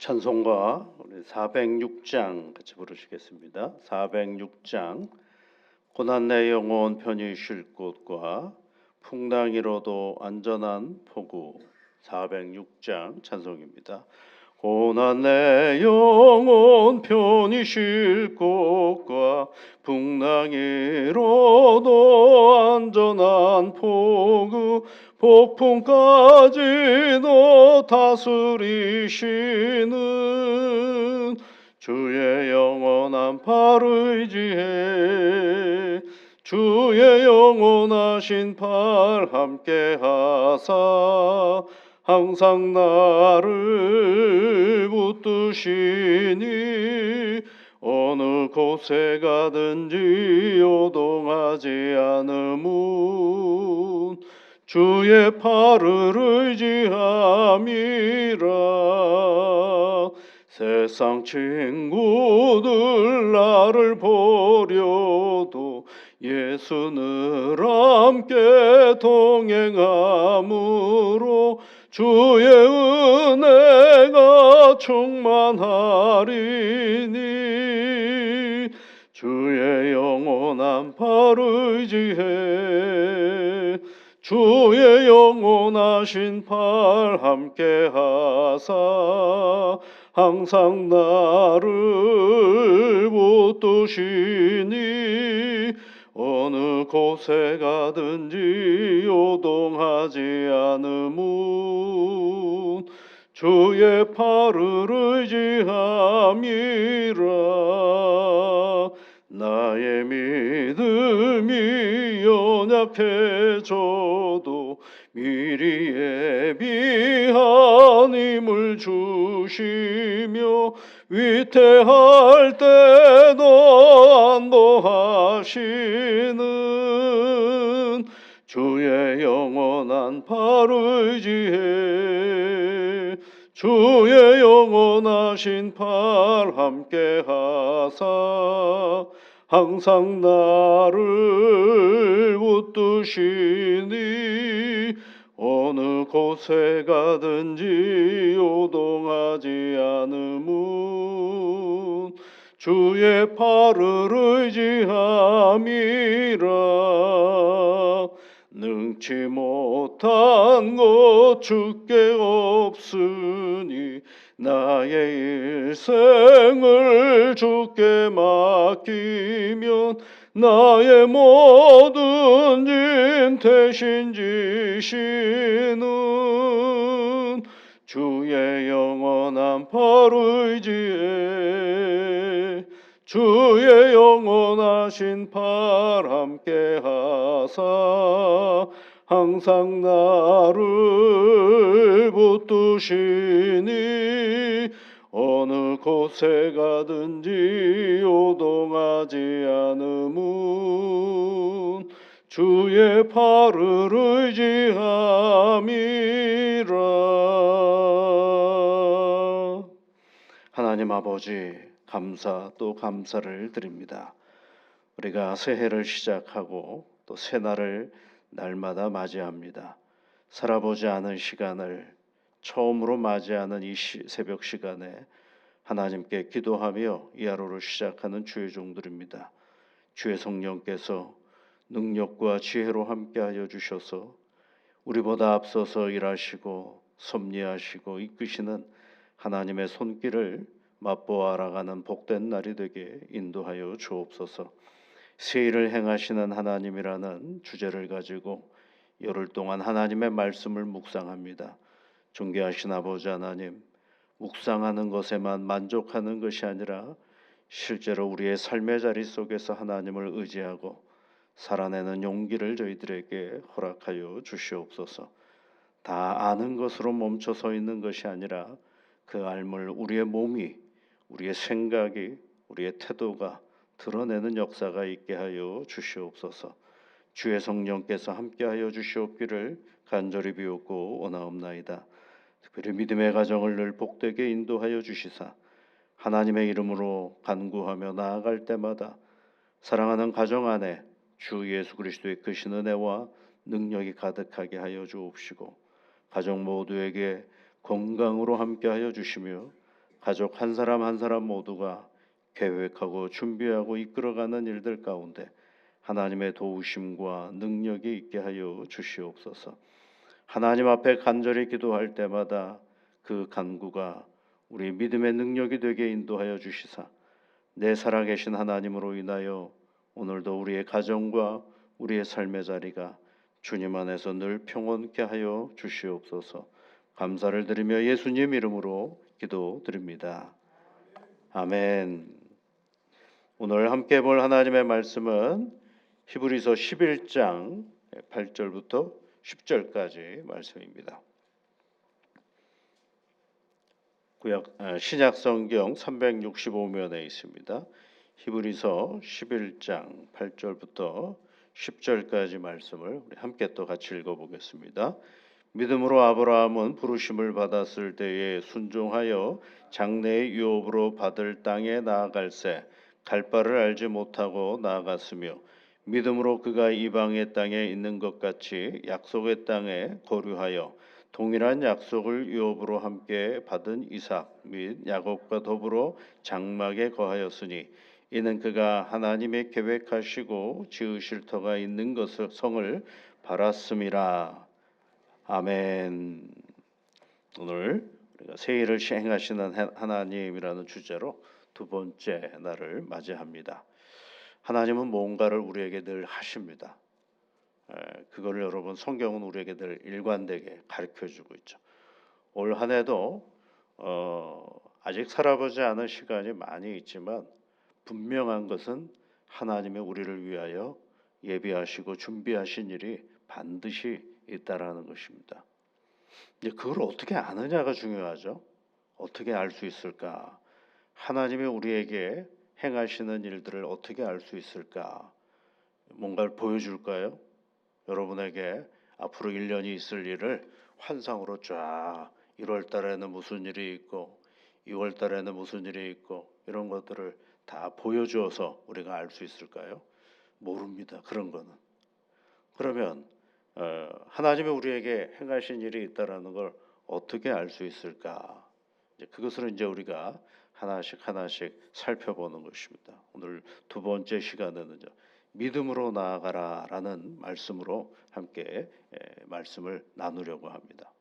찬송가 우리 406장 같이 부르시겠습니다. 406장 고난 내 영혼 편히 쉴 곳과 풍랑 이로도 안전한 포구. 406장 찬송입니다. 고난 내 영혼 편히 쉴 곳과 풍랑 이로도 안전한 포구, 폭풍까지도 다스리시는 주의 영원한 팔 의지해 주의 영원하신 팔 함께 하사 항상 나를 붙드시니 어느 곳에 가든지 요동하지 않음은 주의 팔을 의지함이라. 세상 친구들 나를 버려도 예수 늘 함께 동행함으로 주의 은혜가 충만하리니 주의 영원한 팔 의지해 주의 영원하신 팔 함께 하사 항상 나를 붙드시니 어느 곳에 가든지 요동하지 않음은 주의 팔을 의지함이라. 나의 믿음이 연약해져도 미리 예비한 힘을 주시며 위태할 때도 안도하시는 주의 영원한 팔 의지해 주의 영원하신 팔 함께 하사 항상 나를 붙드시니 어느 곳에 가든지 요동하지 않음은 주의 팔을 의지함이라. 능치 못한 것 주께 없으니 나의 일생을 주께 맡기면 나의 모든 짐 대신 지시는 주의 영원한 팔 의지해 주의 영원하신 팔 함께 하사 항상 나를 붙드시니 어느 곳에 가든지 요동하지 않음은 주의 팔을 의지함이라. 하나님 아버지, 감사 또 감사를 드립니다. 우리가 새해를 시작하고 또 새날을 날마다 맞이합니다. 살아보지 않은 시간을 처음으로 맞이하는 이 새벽 시간에 하나님께 기도하며 이 하루를 시작하는 주의 종들입니다. 주의 성령께서 능력과 지혜로 함께하여 주셔서 우리보다 앞서서 일하시고 섭리하시고 이끄시는 하나님의 손길을 맛보아 알아가는 복된 날이 되게 인도하여 주옵소서. 새 일을 행하시는 하나님이라는 주제를 가지고 열흘 동안 하나님의 말씀을 묵상합니다. 존귀하신 아버지 하나님, 묵상하는 것에만 만족하는 것이 아니라 실제로 우리의 삶의 자리 속에서 하나님을 의지하고 살아내는 용기를 저희들에게 허락하여 주시옵소서. 다 아는 것으로 멈춰 서 있는 것이 아니라 그 알물 우리의 몸이, 우리의 생각이, 우리의 태도가 드러내는 역사가 있게 하여 주시옵소서. 주의 성령께서 함께하여 주시옵기를 간절히 비옵고 원하옵나이다. 특별히 믿음의 가정을 늘 복되게 인도하여 주시사 하나님의 이름으로 간구하며 나아갈 때마다 사랑하는 가정 안에 주 예수 그리스도의 크신 은혜와 능력이 가득하게 하여 주옵시고 가정 모두에게 건강으로 함께하여 주시며 가족 한 사람 한 사람 모두가 계획하고 준비하고 이끌어가는 일들 가운데 하나님의 도우심과 능력이 있게 하여 주시옵소서. 하나님 앞에 간절히 기도할 때마다 그 간구가 우리 믿음의 능력이 되게 인도하여 주시사 내 살아계신 하나님으로 인하여 오늘도 우리의 가정과 우리의 삶의 자리가 주님 안에서 늘 평온케 하여 주시옵소서. 감사를 드리며 예수님 이름으로 기도드립니다. 아멘. 오늘 함께 볼 하나님의 말씀은 히브리서 11장 8절부터 10절까지 말씀입니다. 신약 성경 365면에 있습니다. 히브리서 11장 8절부터 10절까지 말씀을 우리 함께 또 같이 읽어보겠습니다. 믿음으로 아브라함은 부르심을 받았을 때에 순종하여 장래의 유업으로 받을 땅에 나아갈새 갈 바를 알지 못하고 나아갔으며 믿음으로 그가 이방의 땅에 있는 것 같이 약속의 땅에 거류하여 동일한 약속을 유업으로 함께 받은 이삭 및 야곱과 더불어 장막에 거하였으니 이는 그가 하나님의 계획하시고 지으실 터가 있는 것을 성을 바랐음이라. 아멘. 오늘 우리가 새해를 시행하시는 하나님이라는 주제로 두 번째 날을 맞이합니다. 하나님은 뭔가를 우리에게 늘 하십니다. 그거를 여러분 성경은 우리에게 늘 일관되게 가르쳐주고 있죠. 올 한 해도 아직 살아보지 않은 시간이 많이 있지만 분명한 것은 하나님이 우리를 위하여 예비하시고 준비하신 일이 반드시 있다라는 것입니다. 이제 그걸 어떻게 아느냐가 중요하죠. 어떻게 알 수 있을까? 하나님이 우리에게 행하시는 일들을 어떻게 알 수 있을까? 뭔가를 보여줄까요? 여러분에게 앞으로 1년이 있을 일을 환상으로 쫙 1월 달에는 무슨 일이 있고 2월 달에는 무슨 일이 있고 이런 것들을 다 보여주어서 우리가 알 수 있을까요? 모릅니다. 그런 거는. 그러면 하나님이 우리에게 행하신 일이 있다라는 걸 어떻게 알 수 있을까? 그것을 이제 우리가 하나씩 하나씩 살펴보는 것입니다. 오늘 두 번째 시간에는요. 믿음으로 나아가라라는 말씀으로 함께 말씀을 나누려고 합니다.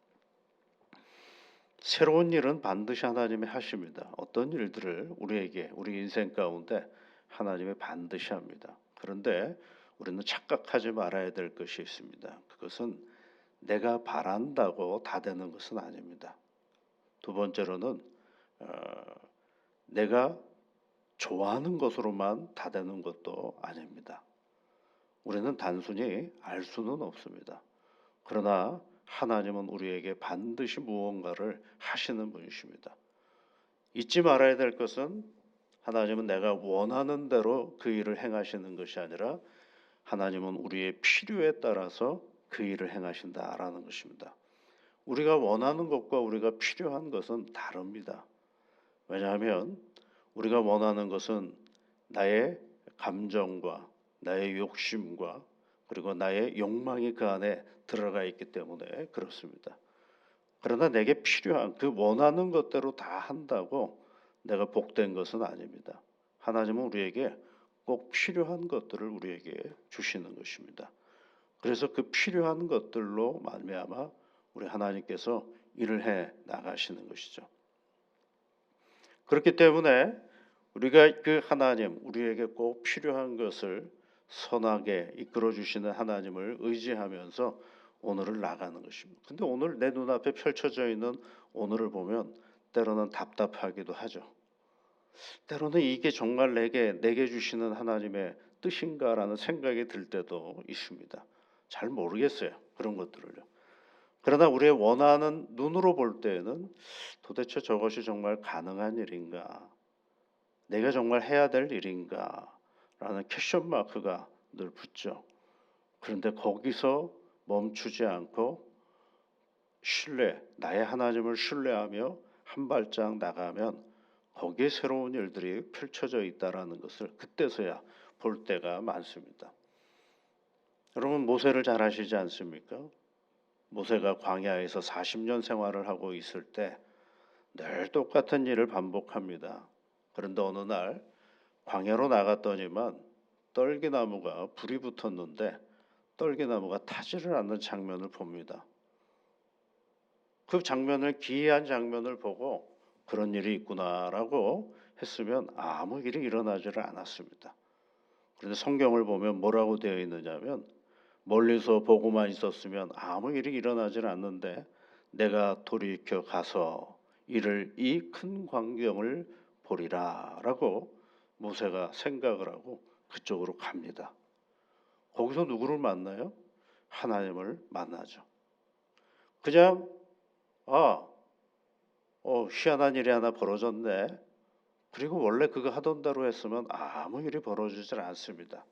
새로운 일은 반드시 하나님이 하십니다. 어떤 일들을 우리에게 우리 인생 가운데 하나님이 반드시 합니다. 그런데 우리는 착각하지 말아야 될 것이 있습니다. 그것은 내가 바란다고 다 되는 것은 아닙니다. 두 번째로는 내가 좋아하는 것으로만 다 되는 것도 아닙니다. 우리는 단순히 알 수는 없습니다. 그러나 하나님은 우리에게 반드시 무언가를 하시는 분이십니다. 잊지 말아야 될 것은 하나님은 내가 원하는 대로 그 일을 행하시는 것이 아니라 하나님은 우리의 필요에 따라서 그 일을 행하신다라는 것입니다. 우리가 원하는 것과 우리가 필요한 것은 다릅니다. 왜냐하면 우리가 원하는 것은 나의 감정과 나의 욕심과 그리고 나의 욕망이 그 안에 들어가 있기 때문에 그렇습니다. 그러나 내게 필요한 그 원하는 것대로 다 한다고 내가 복된 것은 아닙니다. 하나님은 우리에게 꼭 필요한 것들을 우리에게 주시는 것입니다. 그래서 그 필요한 것들로 말미암아 우리 하나님께서 일을 해 나가시는 것이죠. 그렇기 때문에 우리가 그 하나님, 우리에게 꼭 필요한 것을 선하게 이끌어 주시는 하나님을 의지하면서 오늘을 나가는 것입니다. 근데 오늘 내 눈앞에 펼쳐져 있는 오늘을 보면 때로는 답답하기도 하죠. 때로는 이게 정말 내게 주시는 하나님의 뜻인가라는 생각이 들 때도 있습니다. 잘 모르겠어요. 그런 것들을요. 그러나 우리의 원하는 눈으로 볼 때에는 도대체 저것이 정말 가능한 일인가? 내가 정말 해야 될 일인가? 라는 퀘션 마크가 늘 붙죠. 그런데 거기서 멈추지 않고 나의 하나님을 신뢰하며 한 발짝 나가면 거기에 새로운 일들이 펼쳐져 있다라는 것을 그때서야 볼 때가 많습니다. 여러분 모세를 잘 아시지 않습니까? 모세가 광야에서 40년 생활을 하고 있을 때 늘 똑같은 일을 반복합니다. 그런데 어느 날 광야로 나갔더니만 떨기나무가 불이 붙었는데 떨기나무가 타지를 않는 장면을 봅니다. 그 장면을 기이한 장면을 보고 그런 일이 있구나라고 했으면 아무 일이 일어나지를 않았습니다. 그런데 성경을 보면 뭐라고 되어 있느냐면 멀리서 보고만 있었으면 아무 일이 일어나질 않는데 내가 돌이켜 가서 이를 이 큰 광경을 보리라라고 모세가 생각을 하고 그쪽으로 갑니다. 거기서 누구를 만나요? 하나님을 만나죠. 그냥 아, 희한한 일이 하나 벌어졌네. 그리고 원래 그가 하던 대로 했으면 아무 일이 벌어지질 않습니다.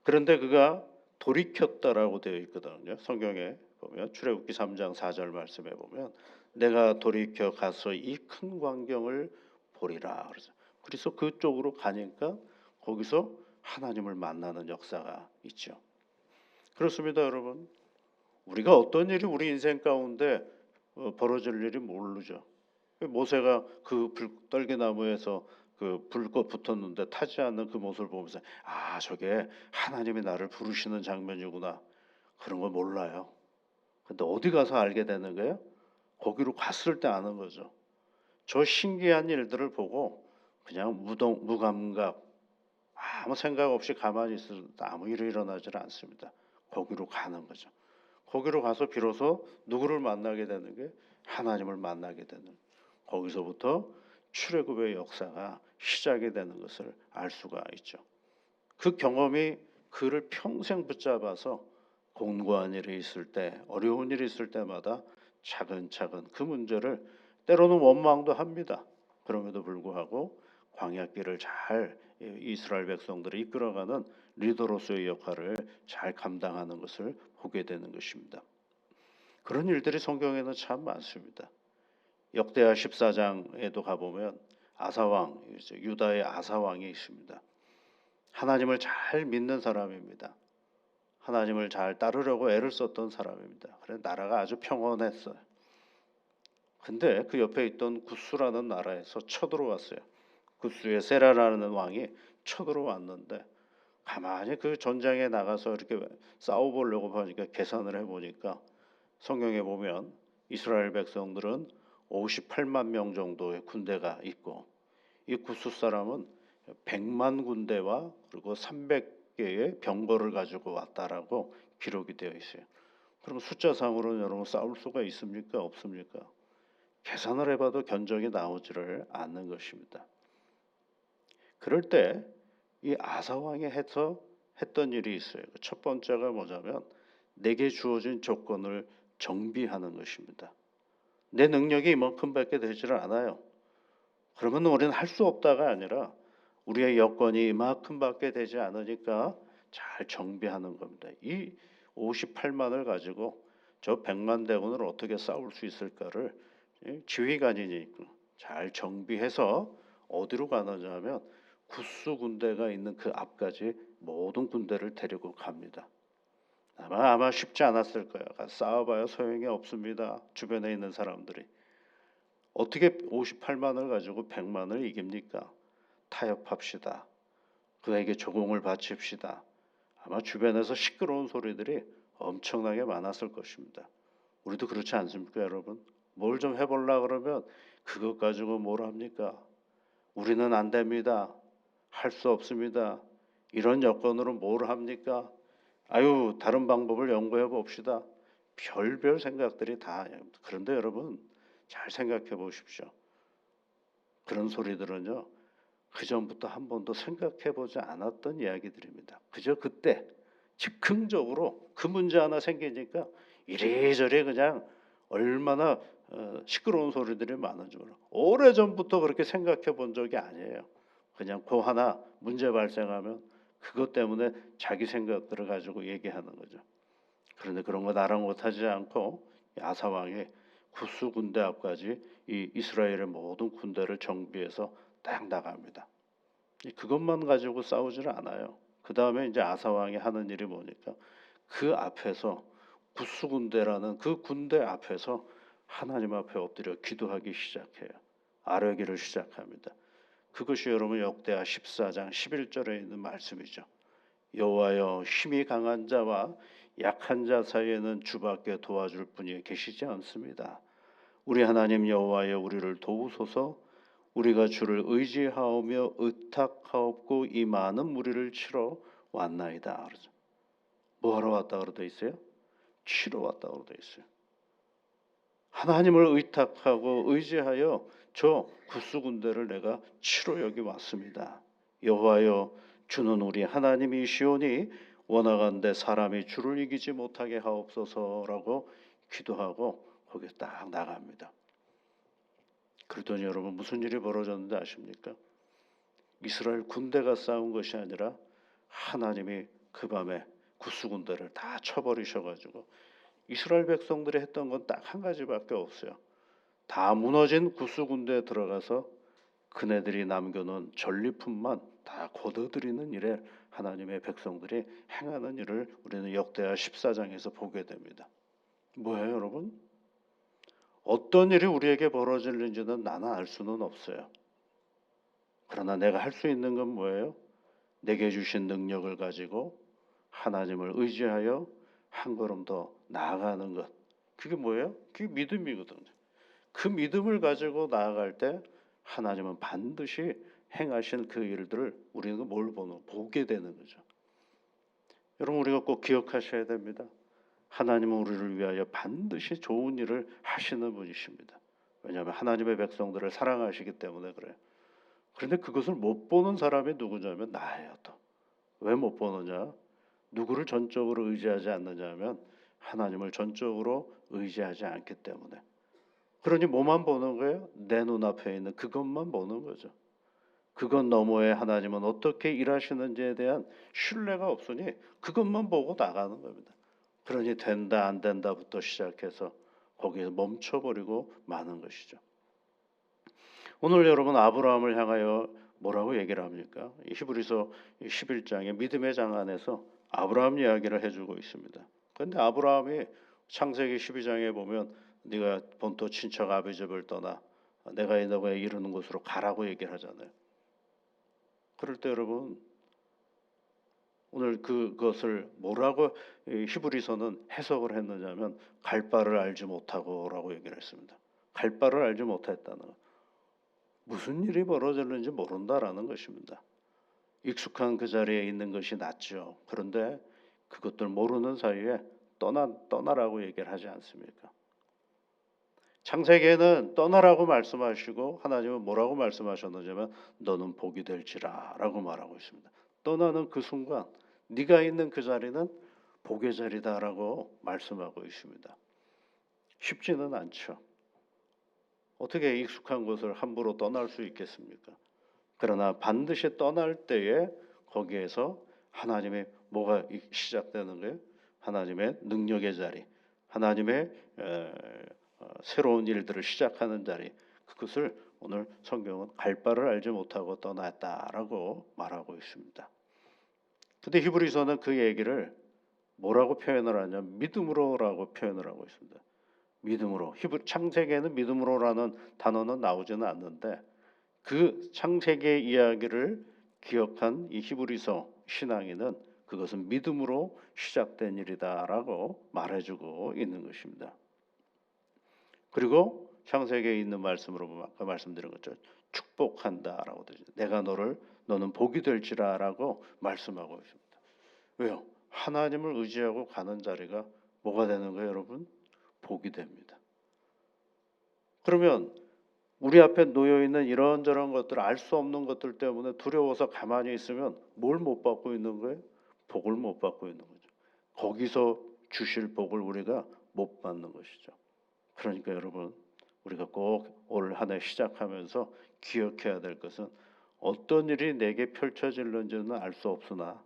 그런데 그가 돌이켰다라고 되어 있거든요. 성경에 보면 출애굽기 3장 4절 말씀에 보면 내가 돌이켜 가서 이 큰 광경을 보리라 그러죠. 그래서 그쪽으로 가니까 거기서 하나님을 만나는 역사가 있죠. 그렇습니다, 여러분. 우리가 어떤 일이 우리 인생 가운데 벌어질 일이 모르죠. 모세가 그 떨기나무에서 그 불꽃 붙었는데 타지 않는 그 모습을 보면서 아, 저게 하나님이 나를 부르시는 장면이구나. 그런 걸 몰라요. 근데 어디 가서 알게 되는 거예요? 거기로 갔을 때 아는 거죠. 저 신기한 일들을 보고 그냥 무감각, 아무 생각 없이 가만히 있을 때 아무 일이 일어나질 않습니다. 거기로 가는 거죠. 거기로 가서 비로소 누구를 만나게 되는 게 하나님을 만나게 되는, 거기서부터 출애굽의 역사가 시작이 되는 것을 알 수가 있죠. 그 경험이 그를 평생 붙잡아서 공고한 일이 있을 때, 어려운 일이 있을 때마다 차근차근 그 문제를, 때로는 원망도 합니다. 그럼에도 불구하고 광야길을 잘 이스라엘 백성들을 이끌어가는 리더로서의 역할을 잘 감당하는 것을 보게 되는 것입니다. 그런 일들이 성경에는 참 많습니다. 역대하 14장에도 가보면 아사왕, 유다의 아사왕이 있습니다. 하나님을 잘 믿는 사람입니다. 하나님을 잘 따르려고 애를 썼던 사람입니다. 그래서 나라가 아주 평온했어요. 근데 그 옆에 있던 구스라는 나라에서 쳐들어왔어요. 구스의 세라라는 왕이 쳐들어왔는데 가만히 그 전장에 나가서 이렇게 싸워보려고 하니까 계산을 해보니까 성경에 보면 이스라엘 백성들은 58만 명 정도의 군대가 있고 이 구스 사람은 100만 군대와 그리고 300개의 병거를 가지고 왔다라고 기록이 되어 있어요. 그럼 숫자상으로는 여러분 싸울 수가 있습니까? 없습니까? 계산을 해봐도 견적이 나오지를 않는 것입니다. 그럴 때 이 아사 왕이 했던 일이 있어요. 첫 번째가 뭐냐면 내게 주어진 조건을 정비하는 것입니다. 내 능력이 이만큼밖에 되지를 않아요. 그러면 우리는 할 수 없다가 아니라 우리의 여건이 이만큼밖에 되지 않으니까 잘 정비하는 겁니다. 이 58만을 가지고 저 100만 대군을 어떻게 싸울 수 있을까를 지휘관이니까 잘 정비해서 어디로 가느냐 하면 구스 군대가 있는 그 앞까지 모든 군대를 데리고 갑니다. 아마 쉽지 않았을 거예요. 싸워봐야 소용이 없습니다. 주변에 있는 사람들이. 어떻게 58만을 가지고 100만을 이깁니까? 타협합시다. 그에게 조공을 바칩시다. 아마 주변에서 시끄러운 소리들이 엄청나게 많았을 것입니다. 우리도 그렇지 않습니까, 여러분? 뭘 좀 해보려 그러면 그것 가지고 뭘 합니까? 우리는 안 됩니다. 할 수 없습니다. 이런 여건으로 뭘 합니까? 아유, 다른 방법을 연구해 봅시다. 별별 생각들이 다. 그런데 여러분 잘 생각해 보십시오. 그런 소리들은요, 그 전부터 한 번도 생각해 보지 않았던 이야기들입니다. 그저 그때 즉흥적으로 그 문제 하나 생기니까 이리저리 그냥 얼마나 시끄러운 소리들이 많은지 몰라. 오래전부터 그렇게 생각해 본 적이 아니에요. 그냥 그 하나 문제 발생하면 그것 때문에 자기 생각들을 가지고 얘기하는 거죠. 그런데 그런 거 아랑곳하지 않고 아사 왕이 구스 군대 앞까지 이 이스라엘의 모든 군대를 정비해서 딱 나갑니다. 그것만 가지고 싸우지는 않아요. 그 다음에 이제 아사 왕이 하는 일이 뭐니까 그 앞에서 구스 군대라는 그 군대 앞에서 하나님 앞에 엎드려 기도하기 시작해요. 아뢰기를 시작합니다. 그것이 여러분 역대하 14장 11절에 있는 말씀이죠. 여호와여, 힘이 강한 자와 약한 자 사이에는 주밖에 도와줄 분이 계시지 않습니다. 우리 하나님 여호와여, 우리를 도우소서. 우리가 주를 의지하오며 의탁하옵고 이 많은 무리를 치러 왔나이다. 그러죠. 뭐하러 왔다 그러돼 있어요? 치러 왔다 그러돼 있어요. 하나님을 의탁하고 의지하여 저 구스 군대를 내가 치러 여기 왔습니다. 여호와여, 주는 우리 하나님이시오니 원하건대 사람이 주를 이기지 못하게 하옵소서라고 기도하고 거기에 딱 나갑니다. 그러더니 여러분 무슨 일이 벌어졌는지 아십니까? 이스라엘 군대가 싸운 것이 아니라 하나님이 그 밤에 구스 군대를 다 쳐버리셔가지고 이스라엘 백성들이 했던 건 딱 한 가지밖에 없어요. 다 무너진 구스 군대에 들어가서 그네들이 남겨놓은 전리품만 다 걷어들이는 일에 하나님의 백성들이 행하는 일을 우리는 역대하 14장에서 보게 됩니다. 뭐예요, 여러분? 어떤 일이 우리에게 벌어질는지는 나는 알 수는 없어요. 그러나 내가 할 수 있는 건 뭐예요? 내게 주신 능력을 가지고 하나님을 의지하여 한 걸음 더 나아가는 것. 그게 뭐예요? 그게 믿음이거든요. 그 믿음을 가지고 나아갈 때 하나님은 반드시 행하신 그 일들을 우리는 보게 되는 거죠. 여러분, 우리가 꼭 기억하셔야 됩니다. 하나님은 우리를 위하여 반드시 좋은 일을 하시는 분이십니다. 왜냐하면 하나님의 백성들을 사랑하시기 때문에 그래요. 그런데 그것을 못 보는 사람이 누구냐면 나예요. 또 왜 못 보느냐? 누구를 전적으로 의지하지 않느냐 하면 하나님을 전적으로 의지하지 않기 때문에. 그러니 뭐만 보는 거예요? 내 눈앞에 있는 그것만 보는 거죠. 그것 너머에 하나님은 어떻게 일하시는지에 대한 신뢰가 없으니 그것만 보고 나가는 겁니다. 그러니 된다 안 된다부터 시작해서 거기에 멈춰버리고 마는 것이죠. 오늘 여러분 아브라함을 향하여 뭐라고 얘기를 합니까? 히브리서 11장의 믿음의 장 안에서 아브라함 이야기를 해주고 있습니다. 그런데 아브라함이 창세기 12장에 보면 네가 본토 친척 아비집을 떠나 내가 너가 이루는 곳으로 가라고 얘기를 하잖아요. 그럴 때 여러분 오늘 그것을 뭐라고 히브리서는 해석을 했느냐면 갈 바를 알지 못하고라고 얘기를 했습니다. 갈 바를 알지 못했다는 것. 무슨 일이 벌어졌는지 모른다라는 것입니다. 익숙한 그 자리에 있는 것이 낫죠. 그런데 그것들 모르는 사이에 떠나라고 얘기를 하지 않습니까? 창세기에는 떠나라고 말씀하시고 하나님은 뭐라고 말씀하셨느냐면 너는 복이 될지라라고 말하고 있습니다. 떠나는 그 순간 네가 있는 그 자리는 복의 자리다라고 말씀하고 있습니다. 쉽지는 않죠. 어떻게 익숙한 곳을 함부로 떠날 수 있겠습니까? 그러나 반드시 떠날 때에 거기에서 하나님의 뭐가 시작되는 거예요? 하나님의 능력의 자리, 하나님의 새로운 일들을 시작하는 자리. 그것을 오늘 성경은 갈 바를 알지 못하고 떠났다라고 말하고 있습니다. 근데 히브리서는 그 얘기를 뭐라고 표현을 하냐면 믿음으로라고 표현을 하고 있습니다. 믿음으로. 창세기에는 믿음으로라는 단어는 나오지는 않는데 그 창세기의 이야기를 기억한 이 히브리서 신앙인은 그것은 믿음으로 시작된 일이다라고 말해주고 있는 것입니다. 그리고 창세기에 있는 말씀으로 보면 아까 말씀드린 것처럼 축복한다라고 되죠. 내가 너는 복이 될지라라고 말씀하고 있습니다. 왜요? 하나님을 의지하고 가는 자리가 뭐가 되는 거예요, 여러분? 복이 됩니다. 그러면 우리 앞에 놓여 있는 이런저런 것들, 알 수 없는 것들 때문에 두려워서 가만히 있으면 뭘 못 받고 있는 거예요? 복을 못 받고 있는 거죠. 거기서 주실 복을 우리가 못 받는 것이죠. 그러니까 여러분, 우리가 꼭 올 한 해 시작하면서 기억해야 될 것은 어떤 일이 내게 펼쳐질는지는 알 수 없으나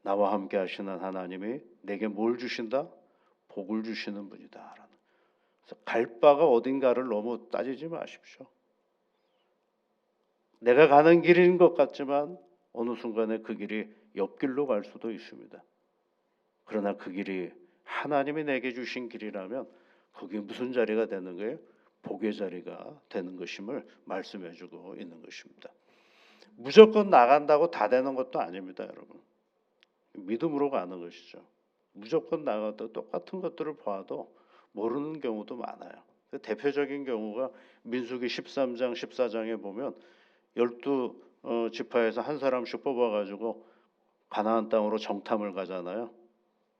나와 함께 하시는 하나님이 내게 뭘 주신다? 복을 주시는 분이다. 그래서 갈 바가 어딘가를 너무 따지지 마십시오. 내가 가는 길인 것 같지만 어느 순간에 그 길이 옆길로 갈 수도 있습니다. 그러나 그 길이 하나님이 내게 주신 길이라면 거기 무슨 자리가 되는 거예요? 복의 자리가 되는 것임을 말씀해주고 있는 것입니다. 무조건 나간다고 다 되는 것도 아닙니다, 여러분. 믿음으로 가는 것이죠. 무조건 나가도 똑같은 것들을 봐도 모르는 경우도 많아요. 대표적인 경우가 민수기 13장 14장에 보면 12 지파에서 한 사람씩 뽑아가지고 가나안 땅으로 정탐을 가잖아요.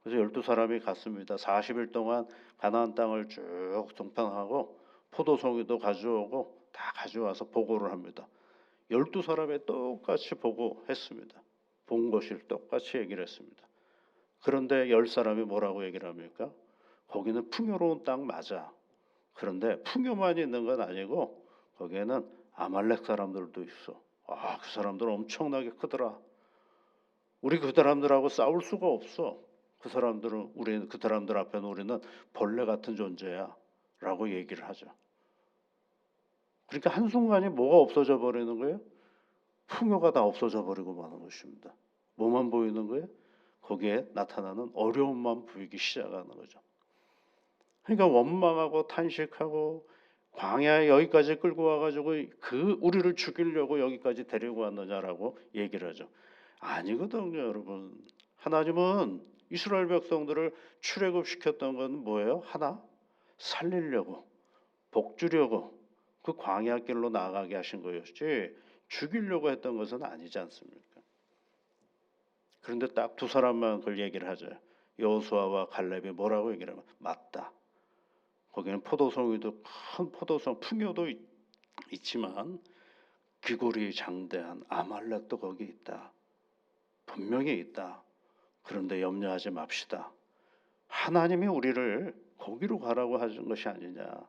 그래서 12사람이 갔습니다. 40일 동안 가나안 땅을 쭉 동탐하고 포도송이도 가져오고 다 가져와서 보고를 합니다. 12사람이 똑같이 보고했습니다. 본 것을 똑같이 얘기를 했습니다. 그런데 10사람이 뭐라고 얘기를 합니까? 거기는 풍요로운 땅 맞아. 그런데 풍요만 있는 건 아니고 거기에는 아말렉 사람들도 있어. 그 사람들 엄청나게 크더라. 우리 그 사람들하고 싸울 수가 없어. 그 사람들 앞에는 우리는 벌레 같은 존재야 라고 얘기를 하죠. 그러니까 한순간에 뭐가 없어져 버리는 거예요? 풍요가 다 없어져 버리고 마는 것입니다. 뭐만 보이는 거예요? 거기에 나타나는 어려움만 보이기 시작하는 거죠. 그러니까 원망하고 탄식하고 광야에 여기까지 끌고 와가지고 우리를 죽이려고 여기까지 데리고 왔느냐라고 얘기를 하죠. 아니거든요, 여러분. 하나님은 이스라엘 백성들을 출애굽시켰던 건 뭐예요? 하나, 살리려고, 복 주려고 그 광야 길로 나아가게 하신 거였지 죽이려고 했던 것은 아니지 않습니까? 그런데 딱 두 사람만 그걸 얘기를 하죠. 여호수아와 갈렙이 뭐라고 얘기를 하면 맞다. 거기는 포도송이도 큰 포도송 풍요도 있지만 귀골이 장대한 아말렉도 거기 있다. 분명히 있다. 그런데 염려하지 맙시다. 하나님이 우리를 거기로 가라고 하신 것이 아니냐.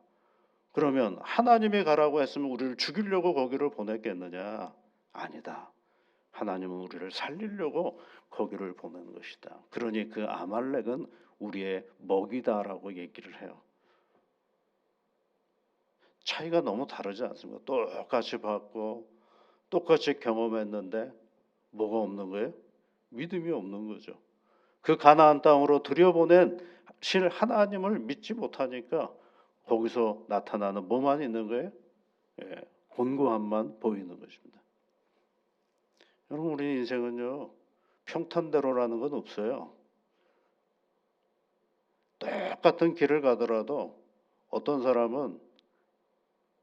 그러면 하나님이 가라고 했으면 우리를 죽이려고 거기를 보냈겠느냐. 아니다. 하나님은 우리를 살리려고 거기를 보낸 것이다. 그러니 그 아말렉은 우리의 먹이다라고 얘기를 해요. 차이가 너무 다르지 않습니까? 똑같이 봤고 똑같이 경험했는데 뭐가 없는 거예요? 믿음이 없는 거죠. 그 가나안 땅으로 들여보낸 실 하나님을 믿지 못하니까 거기서 나타나는 뭐만 있는 거예요? 곤고함만 보이는 것입니다. 여러분, 우리 인생은요 평탄대로라는 건 없어요. 똑같은 길을 가더라도 어떤 사람은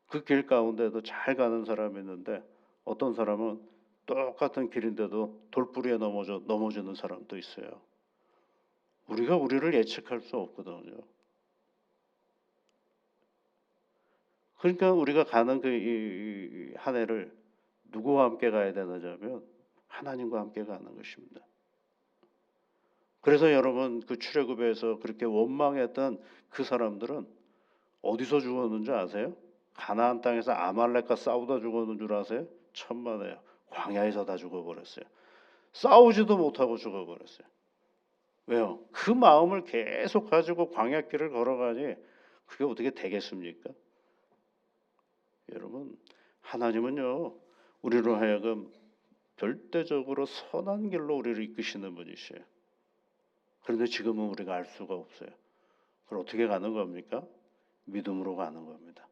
그 길 가운데도 잘 가는 사람이 있는데 어떤 사람은 똑같은 길인데도 돌부리에 넘어지는 사람도 있어요. 우리가 우리를 예측할 수 없거든요. 그러니까 우리가 가는 그 한 해를 누구와 함께 가야 되느냐면 하나님과 함께 가는 것입니다. 그래서 여러분 그 출애굽에서 그렇게 원망했던 그 사람들은 어디서 죽었는지 아세요? 가나안 땅에서 아말렉과 싸우다 죽었는 줄 아세요? 천만에요. 광야에서 다 죽어버렸어요. 싸우지도 못하고 죽어버렸어요. 왜요? 그 마음을 계속 가지고 광야길을 걸어가니 그게 어떻게 되겠습니까? 여러분, 하나님은요 우리로 하여금 절대적으로 선한 길로 우리를 이끄시는 분이시에요. 그런데 지금은 우리가 알 수가 없어요. 그걸 어떻게 가는 겁니까? 믿음으로 가는 겁니다.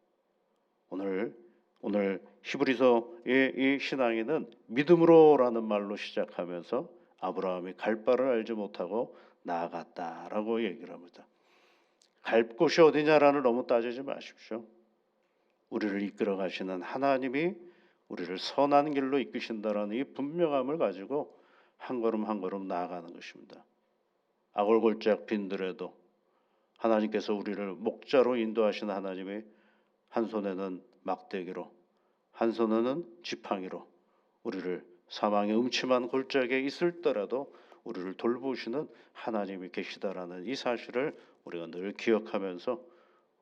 오늘 히브리서의 이 신앙인은 믿음으로라는 말로 시작하면서 아브라함이 갈 바를 알지 못하고 나아갔다라고 얘기를 합니다. 갈 곳이 어디냐라는 너무 따지지 마십시오. 우리를 이끌어 가시는 하나님이 우리를 선한 길로 이끄신다라는 이 분명함을 가지고 한 걸음 한 걸음 나아가는 것입니다. 아골골짝 빈들에도 하나님께서 우리를 목자로 인도하시는 하나님이 한 손에는 막대기로 한 손에는 지팡이로 우리를 사망의 음침한 골짜기에 있을더라도 우리를 돌보시는 하나님이 계시다라는 이 사실을 우리가 늘 기억하면서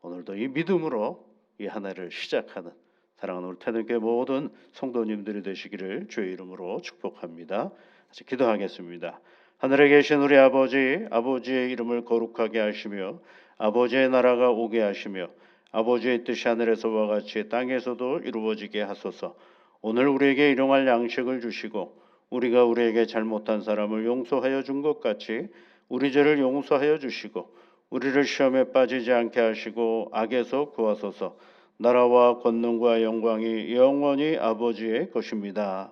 오늘도 이 믿음으로 이 한 해를 시작하는 사랑하는 우리 태능교회 모든 성도님들이 되시기를 주의 이름으로 축복합니다. 같이 기도하겠습니다. 하늘에 계신 우리 아버지의 이름을 거룩하게 하시며 아버지의 나라가 오게 하시며 아버지의 뜻이 하늘에서와 같이 땅에서도 이루어지게 하소서. 오늘 우리에게 일용할 양식을 주시고 우리가 우리에게 잘못한 사람을 용서하여 준 것 같이 우리 죄를 용서하여 주시고 우리를 시험에 빠지지 않게 하시고 악에서 구하소서. 나라와 권능과 영광이 영원히 아버지의 것입니다.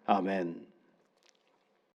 아멘.